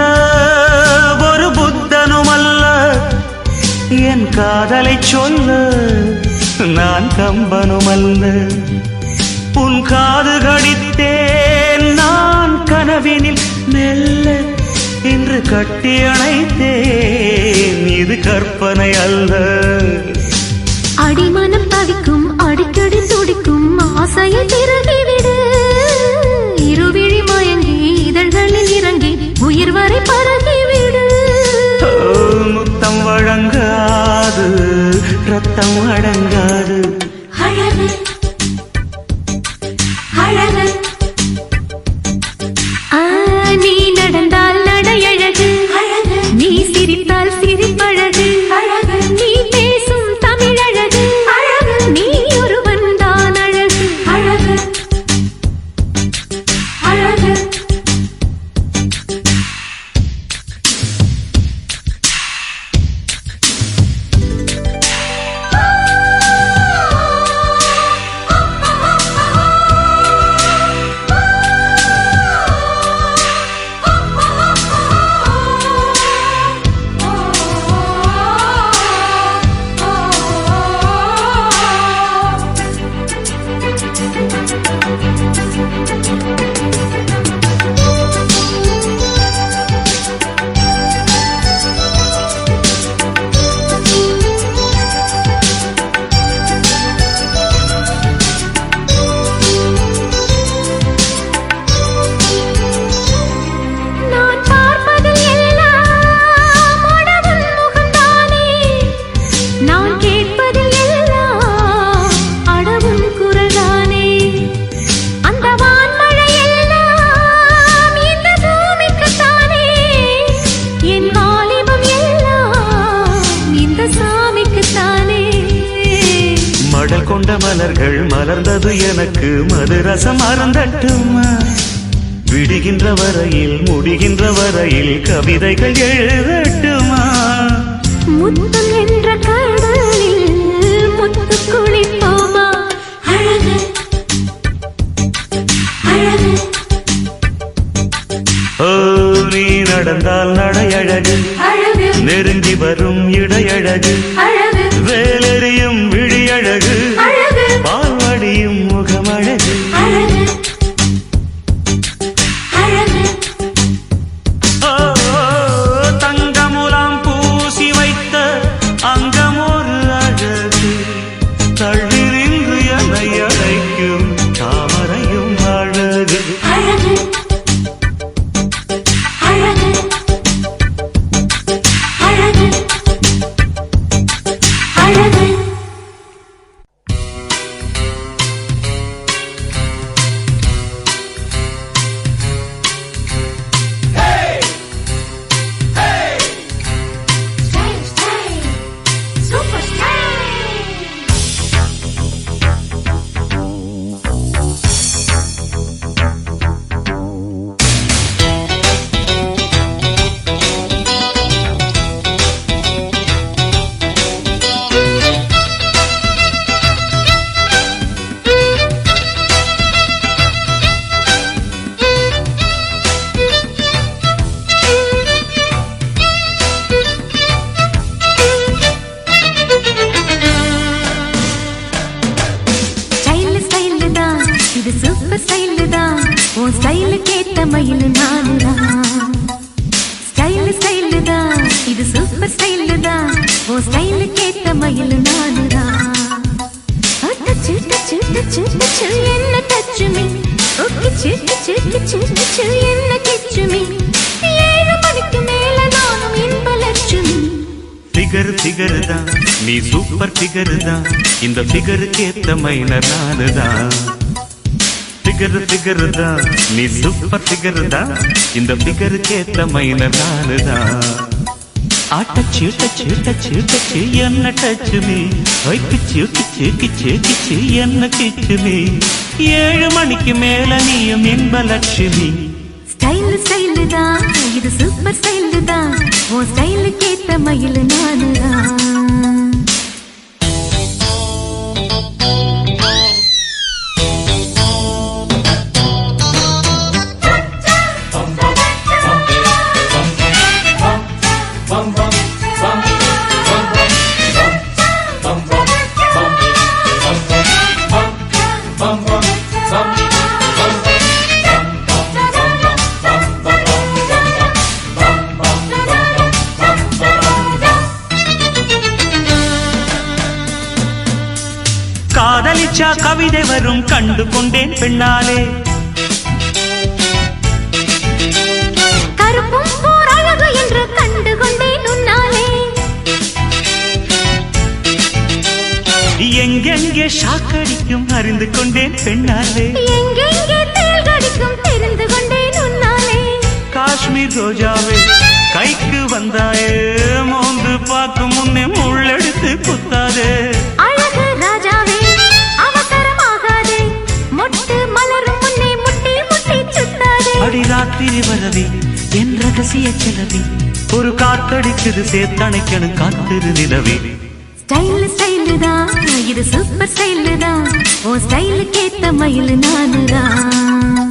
ஒரு புத்தனுமல்ல, என் காதலை சொல்ல நான் கம்பனுமல்ல. உன் காது கடித்தேன் நான் கனவினில் மெல்ல, இன்று கட்டி அணைத்தேன் இது கற்பனை அல்ல.
அடிமனம் தவிக்கும் அடிக்கடி துடிக்கும் ஆசையை திருகிவிடு. இருவிழி மயங்கி இதழ்களில் இறங்கி உயிர் வரை பரகிவிடு.
முத்தம் வழங்காது ரத்தம் அடங்காது.
நீ நடந்தால் நடையழகு, நீ சிரித்தால் சிரிப்பழகு, நீ பேசும் தமிழழகு, நீ ஒருவன் தான் அழகு.
கொண்ட மலர்கள் மலர்ந்தது எனக்கு மதுரசம் அருந்தட்டுமா விடுகின்ற வரையில் முடிகின்ற வரையில் கவிதைகள் எழுதட்டுமா
முத்தம் என்ற கடலில் முத்து குளிப்போமா அழகு அழகு
ஓ நீ நடந்தால் நடையழகு
அழகு
நெருங்கி வரும் இடையழகு
அழகு
வேலெறியும் விழியழகு
அழகு
பால்வடியும் முகமழகு
அழகு அழகு
ஓ, தங்கமுலாம் பூசி வைத்த அங்கமொரு அழகு தள்ளி நின்று என்னை அழைக்கும் தாமரையும் அழகு
அழகு அழகு அழகு அழகு Style, style, super style. Style style தான் இது சூப்பர் ஸ்டைல் தான் உன் ஸ்டைலுக்கு ஏத்த மயில் நானுதான் ஸ்டைல் ஸ்டைல் தான் இது சூப்பர் ஸ்டைல் தான் உன் ஸ்டைலுக்கு ஏத்த மயில் நானுதான் டச்சு டச்சு டச்சு டச்சு என்ன டச்சு மீ ஓகே சிட்டு சிட்டு சிட்டு என்ன கிச்சு மீ 7 மணிக்கு மேல நானும் இன்ப லட்சுமி
ஃபிகர் ஃபிகர் தான் நீ சூப்பர் ஃபிகர் தான் இந்த ஃபிகருக்கு ஏத்த மைனர் நானுதான் ஃபிகர் ஃபிகர் தான் நீ சூப்பர் ஃபிகர் தான் இந்த ஃபிகருக்கு ஏத்த மைனர் நானுதான் டச்சு டச்சு டச்சு டச்சு என்ன டச்சு நீ கிச்சு கிச்சு கிச்சு கிச்சு என்ன கிச்சு நீ 7 மணிக்கு மேல நீயும் இன்ப லட்சுமி
ஸ்டைல் ஸ்டைல் தான் இது சூப்பர் ஸ்டைல் தான் உன் ஸ்டைலுக்கு ஏத்த மயில் நானுதான்
காதலிச்சா கவிதை வரும் கண்டு கொண்டேன் பெண்ணாலே
கருப்பும் போர் அழகு என்று கண்டு கொண்டேன் உன்னாலே
எங்கெங்கே ஷாக்கடிக்கும் அறிந்து கொண்டேன் பெண்ணாலே
எங்கெங்கே தேள் கடிக்கும் தெரிந்து கொண்டேன் உன்னாலே
காஷ்மீர் ரோஜாவே கைக்கு வந்தாயே மோந்து பார்க்கும் முன்னே முள்ளெடுத்து குத்தாதே
அழகு ராஜாவே அவசரமாகாதே மொட்டு மலரும் முன்னே முட்டி முட்டி சுத்தாதே
அடி ராத்திரி வரவி என் ரகசிய கிளவி ஒரு காத்தடிக்குது சேர்த்தணைக்கணும் காத்திரு நிலவி
ஸ்டைல் ஸ்டைல் தான் இது சூப்பர் ஸ்டைல் தான் உன் ஸ்டைலுக்கு ஏத்த மயில் நானுதான்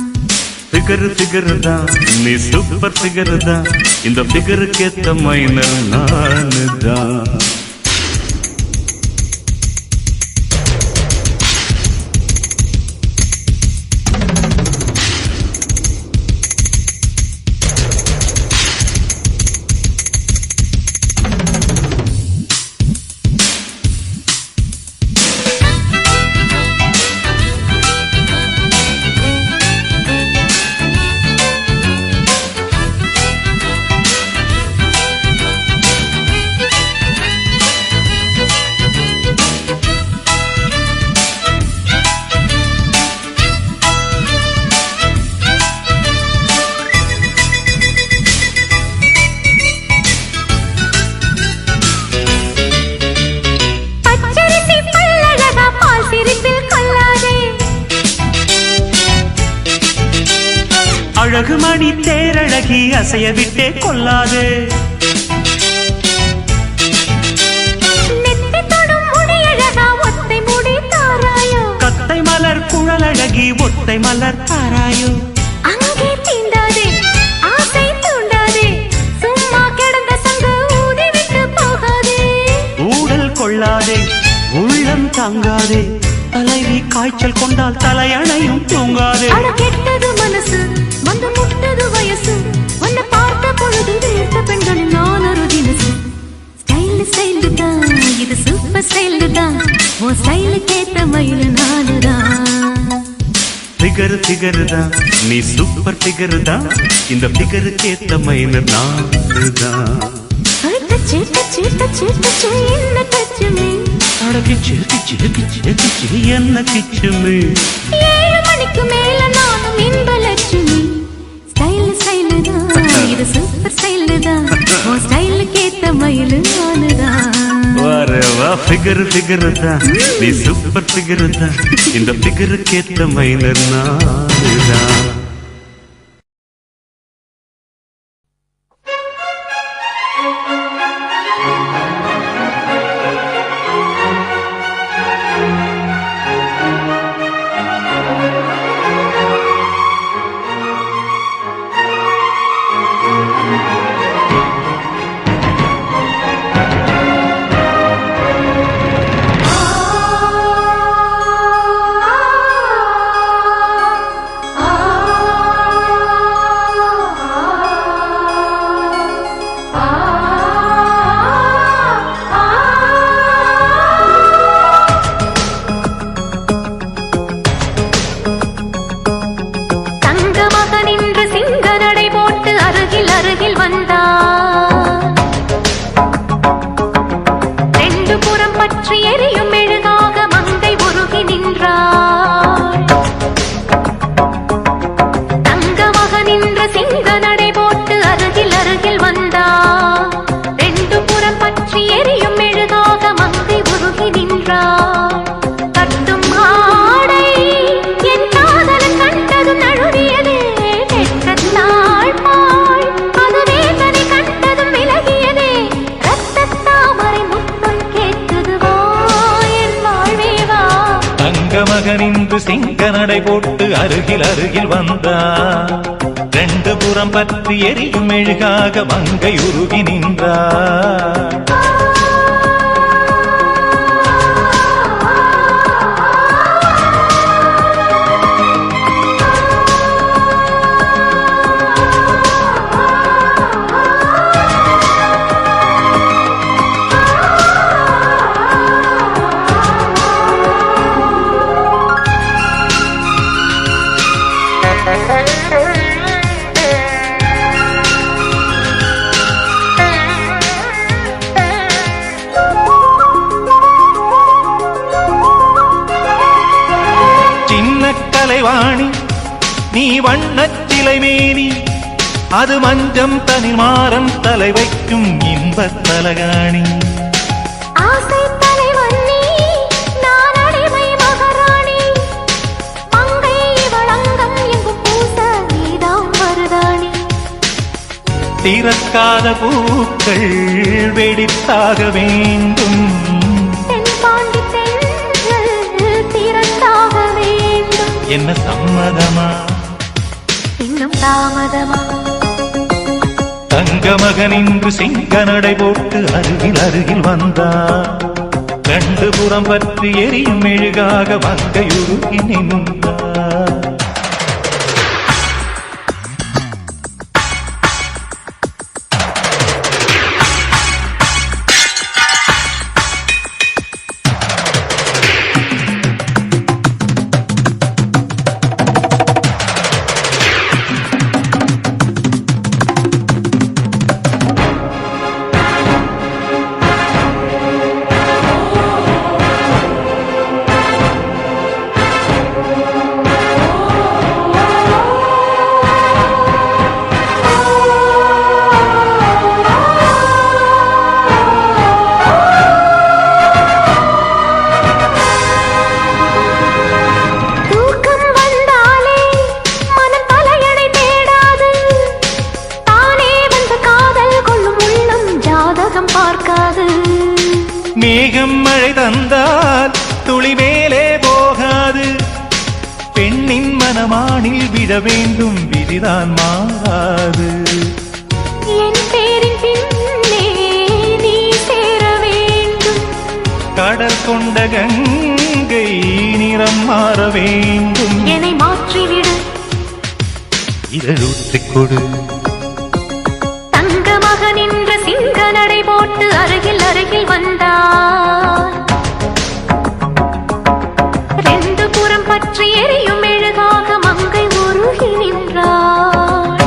ஃபிகர் ஃபிகர் தான் நீ சூப்பர் ஃபிகர் தான் இந்த ஃபிகருக்கு ஏத்த மைனர் நானுதான் அசைய விட்டே கொல்லாதே.
நெத்தி தொடும் முடியழகா ஒத்தை முடி தாராயோ.
கத்தை மலர் குழலழகி ஒத்தை மலர் தாராயோ.
அங்கே தீண்டாதே ஆசை தூண்டாதே, சும்மா கிடந்த சங்கு ஊதி விட்டு போகாதே.
ஊடல் கொள்ளாதே உள்ளம் தாங்காதே, தலைவி காய்ச்சல் கொண்டால் தலையணையும் தூங்காதே.
அட கெட்டது மனசு வந்து முட்டது வயசு, உன்னை பார்த்த பொழுது வீர்த்த பெண்களில் நான் ஒரு தினசு. ஸ்டைல் ஸ்டைல் தான் இது சூப்பர் ஸ்டைல் தான், உன் ஸ்டைலுக்கு ஏத்த மயில நானுதான்.
ஃபிகர் ஃபிகர் தான் நீ சூப்பர் ஃபிகர் தான், இந்த ஃபிகருக்கு ஏத்த மயில நானுதான்.
டச்சு டச்சு டச்சு டச்சு என்ன டச்சுமே,
அடக்கிச்சு கிச்சு கிச்சு கிச்சு என்ன கிச்சுமே.
7 மணிக்கு மேல நானும் இன்ப லட்சுமி. ஸ்டைல் ஸ்டைல் தான் இது சூப்பர் ஸ்டைல் தான், உன் ஸ்டைலுக்கு ஏத்த மயில நானுதான்.
வரவா ஃபிகர் ஃபிகர் தான் நீ சூப்பர் ஃபிகர் தான், இந்த ஃபிகருக்கு ஏத்த மயில நானுதான்.
மகனின்று சிங்க நடை போட்டு அருகில் அருகில் வந்தார். 2 புறம் பற்றி எரியும் மெழுகாக மங்கை உருகி நின்றார். கலைவாணி நீ வண்ணச்சிலை மேனி, அது மஞ்சம் தனிமாறன் தலை வைக்கும் இன்பத் தலகாணி.
ஆசை தலைவன் நீ, நான் அடிமை மகாராணி, மங்கை வளங்கம் எங்கும் பூச நீதான் மருதாணி.
திறக்காத பூக்கள் வெடித்தாக வேண்டும், என்ன சம்மதமா
இன்னும் தாமதமா.
தங்க மகனின்று சிங்க நடை போட்டு அருகில் அருகில் வந்தார். 2 புறம் பற்றி எரியும் மெழுகாக மங்கையுருகி நின்றார். மேகம் மழை தந்தால் துளி மேலே போகாது. பெண்ணின் மனமானில் விட வேண்டும், விதிதான் மாறாது.
என் பேரின் பின்னே நீ சேர வேண்டும்.
கடல் கொண்ட கங்கை நிறம் மாற வேண்டும்.
என்னை மாற்றிவிடு,
இதழூற்றிக் கொடு.
தங்க மகன் என்ற சிங்க நடை போட்டு அருகில் அருகில் வந்தார். ரெண்டு புறம் பற்றி எரியும் மெழுகாக மங்கை உருகி நின்றாள்.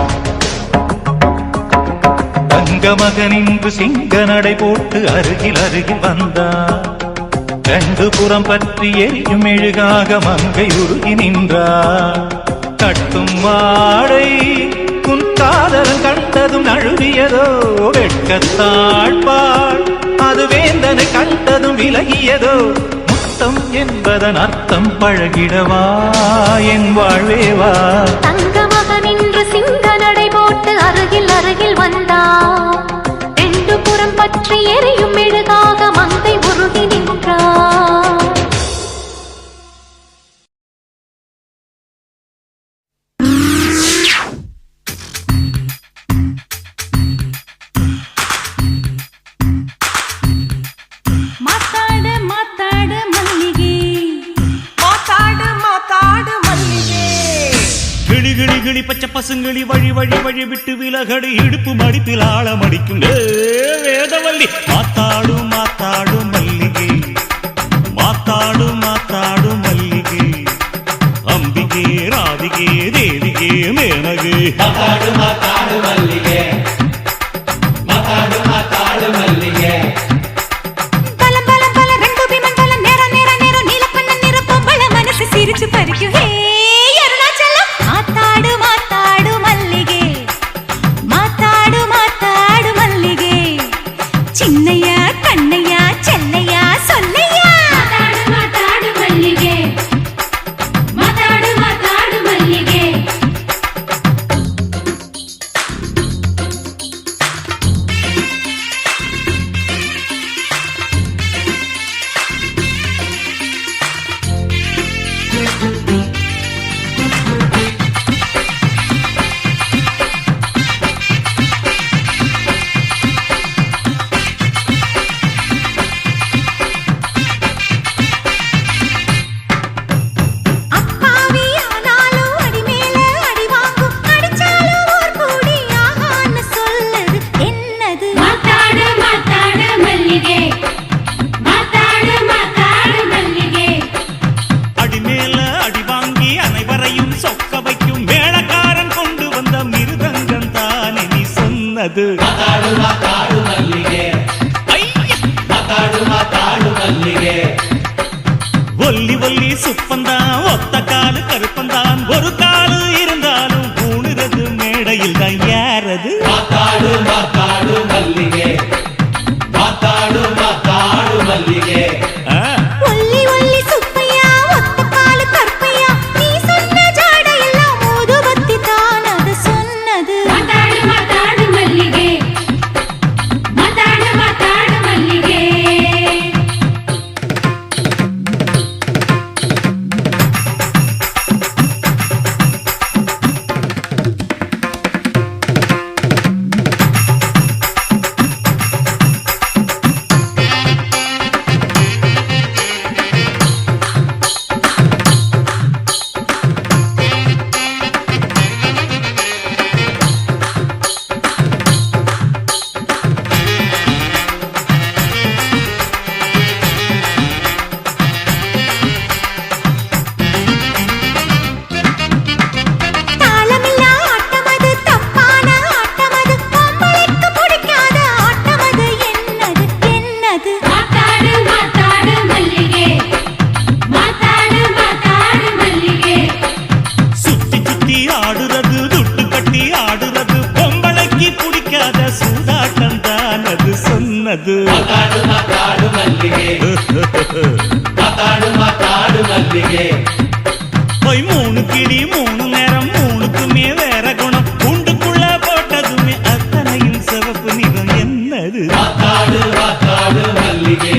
தங்க மகன் இன்று சிங்க நடை போட்டு அருகில் அருகில் வந்தார். ரெண்டு புறம் பற்றி எரியும் மெழுகாக மங்கை உருகி நின்றார். கட்டும் வாடை உன் காதலன் கண்டதும் நழுவியதோ, வெட்கத்தாழ்பாள் அது வேந்தனை கண்டதும் விலகியதோ. முத்தம் என்பதன் அர்த்தம் பழகிடவா என் வாழ்வேவா.
தங்க மகன் இன்று சிங்க நடை போட்டு அருகில் அருகில் வந்தார். ரெண்டு புறம் பற்றி எரியும் மெழுகாக மங்கை உருகி நின்றார்.
மாத்தாடு மாத்தாடு மல்லிகே, மாத்தாடு மாத்தாடு மல்லிகே.
கிளி கிளி கிளி பச்சை பசுங்கிளி வழி வழி வழி விட்டு விலகடி இடுப்பு மடிப்பில் ஆழம் அடிக்கும் வேதவல்லி. மாத்தாடு மாத்தாடு மல்லிகை, மாத்தாடு மாத்தாடு மல்லிகை. அம்பிகே ராதிகே தேவிகே மேனகே.
மாத்தாடு மாத்தாடு மல்லிகே, மாத்தாடு மாத்தாடு மல்லிகே.
பலம் பலம் பல ரெண்டு பிமன் பல நேர நேர நேர நீலப்பண்ண நிற பொம்பள மனசு சிரிச்சு பறிக்கும். ஹே அருணாச்சலம். மாத்தாடு மாத்தாடு மல்லிகே, மாத்தாடு மாத்தாடு மல்லிகே. சின்னையா கண்ணையா சென்னையா சொல்லையா.
மாத்தாடு மாத்தாடு மல்லிகே, மாத்தாடு மாத்தாடு மல்லிகே.
அப்பாவியானாலும் அடி மேல அடி வாங்கும், அடிச்சாலும் ஓர் கூடி ஆகான்னு சொல்லுது என்னது.
மாத்தாடு மாத்தாடு மல்லிகே, மாத்தாடு மாத்தாடு மல்லிகே.
அடி மேல அடி வாங்கி அனைவரையும் சொக்க வைக்கும் மேளக்காரன் கொண்டு வந்த மிருதங்கம் தானே நீ சொன்னது.
மாத்தாடு மாத்தாடு மல்லிகே,
ஐயா!
மாத்தாடு மாத்தாடு மல்லிகே.
ஒல்லி ஒல்லி சுப்பந்தான் ஒத்த காலு கருப்பந்தான் ஒரு காலு இருந்தாலும் பூணுறது மேடையில் தான் யாரது.
மாத்தாடு மாத்தாடு மல்லிகே, மாத்தாடு மாத்தாடு மல்லிகே.
ஆ,
ஒல்லி ஒல்லி சுப்பையா ஒத்த காலு கற்பையா, நீ சொன்ன ஜாடையெல்லாம் ஊதுபத்தி தான் அது சொன்னது.
மாத்தாடு மாத்தாடு மல்லிகே, மாத்தாடு மாத்தாடு மல்லிகே.
தாளமில்லா ஆட்டமது தப்பான ஆட்டமது, பொம்பளைக்கு பிடிக்காத ஆட்டமது என்னது என்னது.
மாத்தாடு மாத்தாடு மல்லிகே, மாத்தாடு மாத்தாடு மல்லிகே.
சுத்தி சுத்தி ஆடுறது துட்டு கட்டி ஆடுறது பொம்பளைக்கு பிடிக்காத சூதாட்டம் தான் அது சொன்னது.
மாத்தாடு மாத்தாடு மல்லிகே, மாத்தாடு மாத்தாடு மல்லிகே.
போய் மூணு கிளி மூணு நேரம் மூணுக்குமே வேற குணம் குண்டுக்குள்ள போட்டதுமே அத்தனையும் சிவப்பு நிறம் என்னது.
மாத்தாடு மாத்தாடு மல்லிகே,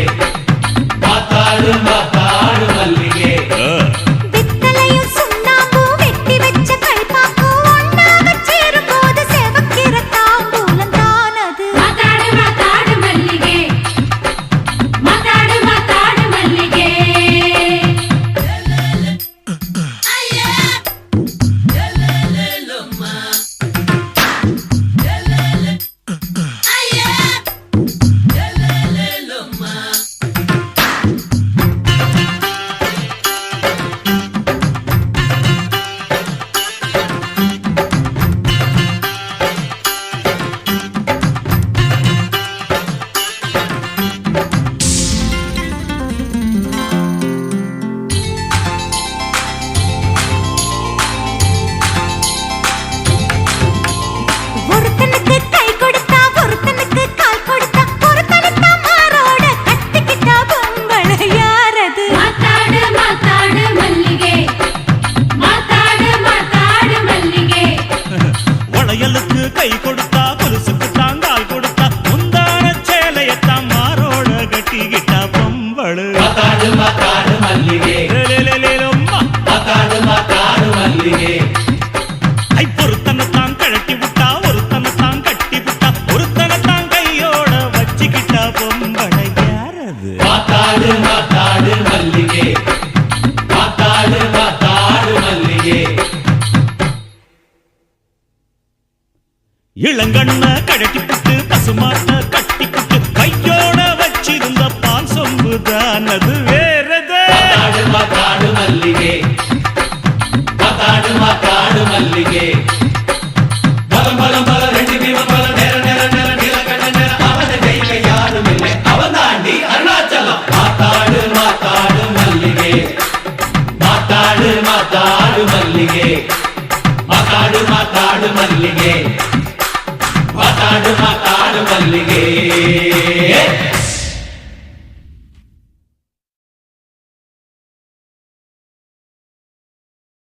இளங்கண்ண கழட்டி புட்டு பசுமாட்ட கட்டி புட்டு கையோட வச்சிருந்த பால் சொம்புதான் அது வேறதே.
மாத்தாடு மாத்தாடு மல்லிகே மாத்தாடு மாத்தாடு மல்லிகே பலம் பலம் பல ரெண்டு பீமம் பல நேர நேர நேர நீல கண்ண நேர அவன கையில யாரும் இல்லை அவன் தாண்டி அருணாச்சலம். மாத்தாடு மாத்தாடு மல்லிகே மாத்தாடு மாத்தாடு மல்லிகே மாத்தாடு மாத்தாடு மல்லிகே மாத்தாடு மாத்தாடு மல்லிகே